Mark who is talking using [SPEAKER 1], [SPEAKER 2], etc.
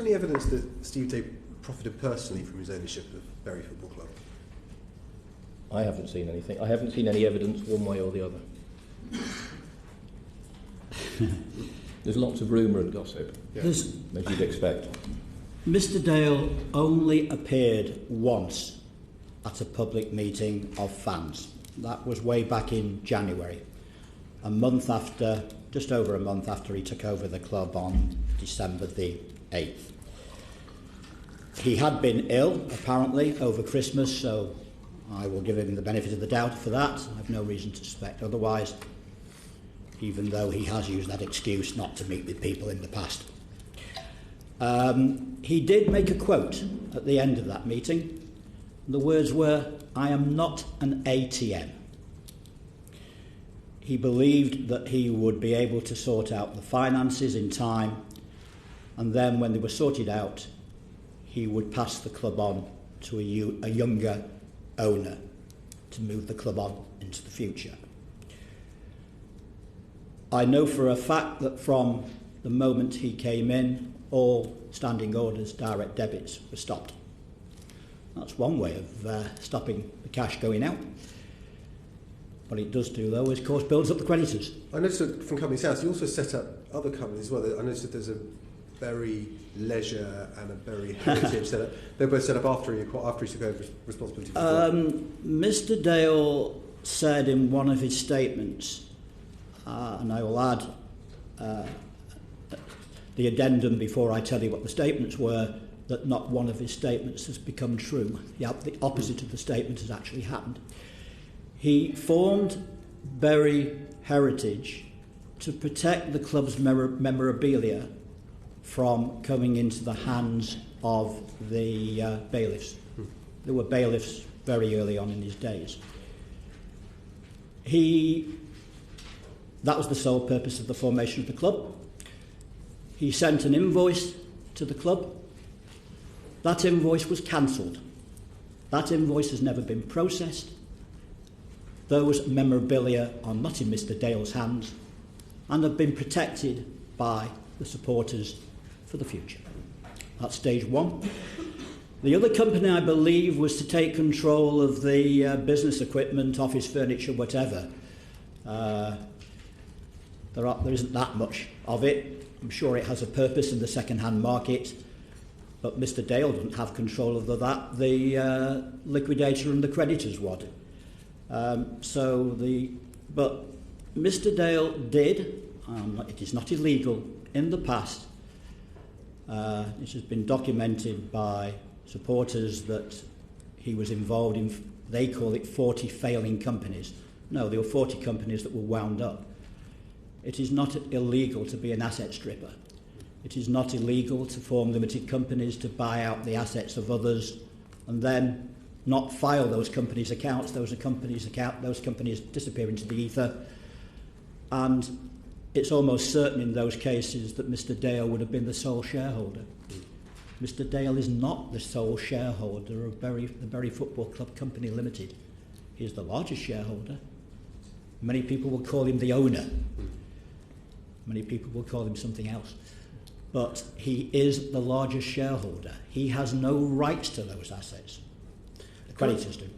[SPEAKER 1] any evidence that Steve Day profited personally from his ownership of Bury Football Club?
[SPEAKER 2] I haven't seen anything. I haven't seen any evidence one way or the other. There's lots of rumour and gossip, as you'd expect.
[SPEAKER 3] Mr. Dale only appeared once at a public meeting of fans. That was way back in January, just over a month after he took over the club on December the 8th. He had been ill, apparently, over Christmas, so I will give him the benefit of the doubt for that. I have no reason to suspect otherwise, even though he has used that excuse not to meet with people in the past. He did make a quote at the end of that meeting. The words were, "I am not an ATM." He believed that he would be able to sort out the finances in time, and then when they were sorted out, he would pass the club on to a younger owner to move the club on into the future. I know for a fact that from the moment he came in, all standing orders, direct debits were stopped. That's one way of stopping the cash going out. What it does do, though, is, of course, builds up the creditors.
[SPEAKER 1] I noticed that from Companies House, you also set up other companies as well. I noticed that there's a Bury Leisure and a Bury Heritage set up. They were both set up after he took over responsibility for the club.
[SPEAKER 3] Mr. Dale said in one of his statements, and I will add the addendum before I tell you what the statements were, that not one of his statements has become true. The opposite of the statement has actually happened. He formed Bury Heritage to protect the club's memorabilia from coming into the hands of the bailiffs. There were bailiffs very early on in his days. That was the sole purpose of the formation of the club. He sent an invoice to the club. That invoice was cancelled. That invoice has never been processed. Those memorabilia are not in Mr. Dale's hands and have been protected by the supporters for the future. That's stage one. The other company, I believe, was to take control of the business equipment, office furniture, whatever. There isn't that much of it. I'm sure it has a purpose in the second-hand market, but Mr. Dale doesn't have control of that. The liquidator and the creditors would. But Mr. Dale did, it is not illegal, in the past, this has been documented by supporters that he was involved in, they call it 40 failing companies. No, there were 40 companies that were wound up. It is not illegal to be an asset stripper. It is not illegal to form limited companies to buy out the assets of others and then not file those companies' accounts. Those companies disappear into the ether. And it's almost certain in those cases that Mr. Dale would have been the sole shareholder. Mr. Dale is not the sole shareholder of the Bury Football Club Company Limited. He is the largest shareholder. Many people will call him the owner. Many people will call him something else. But he is the largest shareholder. He has no rights to those assets. The creditors do.